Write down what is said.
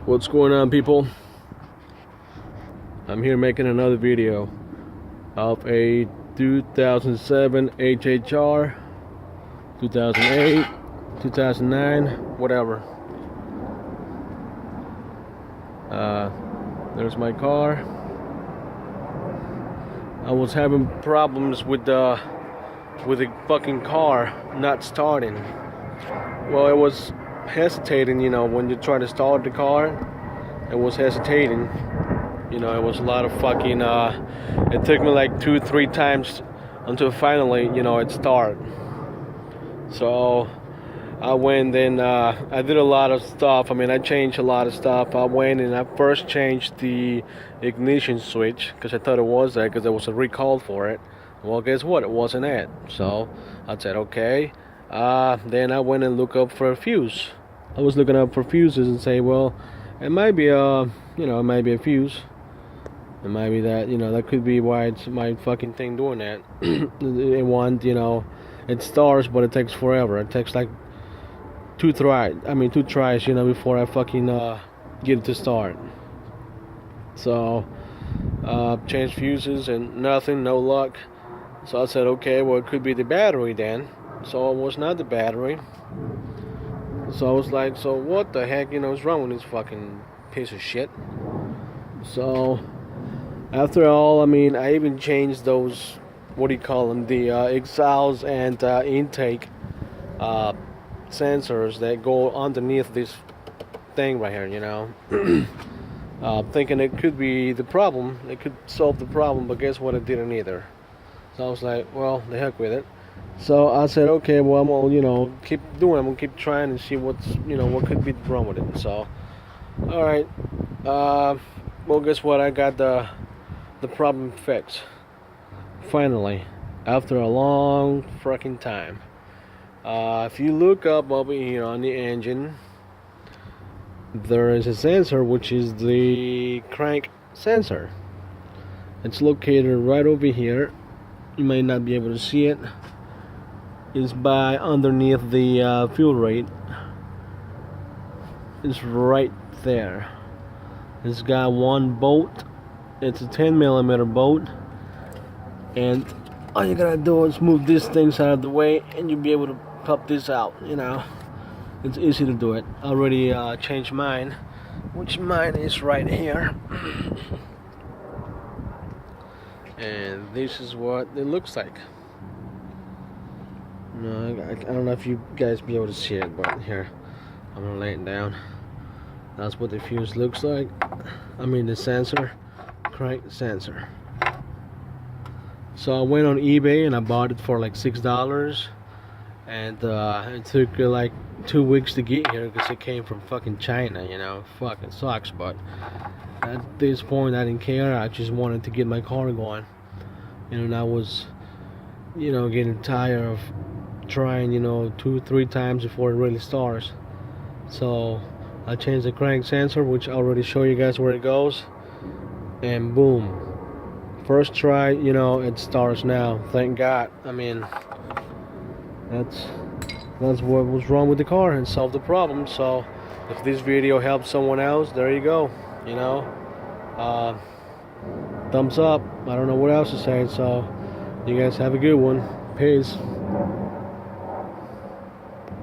What's going on, people? I'm here making another video of a 2007 HHR, 2008, 2009, whatever. There's my car. I was having problems with the fucking car not starting. Well, it was hesitating, when you try to start the car, it was hesitating. It was a lot of fucking, it took me like 2-3 times until finally, it started. So I went and I did a lot of stuff. I changed a lot of stuff. I went and I first changed the ignition switch because I thought it was there because there was a recall for it. Well, guess what? It wasn't it. So I said, okay. Then I went and looked up for a fuse. I was looking up for fuses and say, well, it might be it might be a fuse. It might be that, that could be why it's my fucking thing doing that. It starts, but it takes forever. It takes like two tries, before I fucking get it to start. So, changed fuses and nothing, no luck. So I said, okay, well, it could be the battery then. So it was not the battery. So I was like, so what the heck, is wrong with this fucking piece of shit? So after all, I even changed those, what do you call them, the exhaust and intake sensors that go underneath this thing right here, thinking it could be the problem, it could solve the problem, but guess what, it didn't either. So I was like, well, the heck with it. So I said, okay, well, I'm gonna, keep doing it. I'm gonna keep trying and see what's, what could be wrong with it. So, all right. Well, guess what? I got the problem fixed. Finally, after a long freaking time. If you look up over here on the engine, there is a sensor, which is the crank sensor. It's located right over here. You may not be able to see it. It's by underneath the fuel rate. It's right there. It's got one bolt. It's a 10mm bolt, and all you gotta do is move these things out of the way, and you'll be able to pop this out. It's easy to do it. I already changed mine, which mine is right here. And this is what it looks like. No, I don't know if you guys be able to see it, but here, I'm gonna lay it down. That's what the fuse looks like. The sensor, crank sensor. So I went on eBay and I bought it for like $6, and it took like 2 weeks to get here because it came from fucking China. Fucking sucks, but at this point I didn't care. I just wanted to get my car going, and I was, getting tired of trying 2-3 times before it really starts. So I changed the crank sensor, which I already show you guys where it goes, and boom, first try, it starts now. Thank God. That's what was wrong with the car and solved the problem. So if this video helps someone else, there you go. Thumbs up. I don't know what else to say. So you guys have a good one. Peace.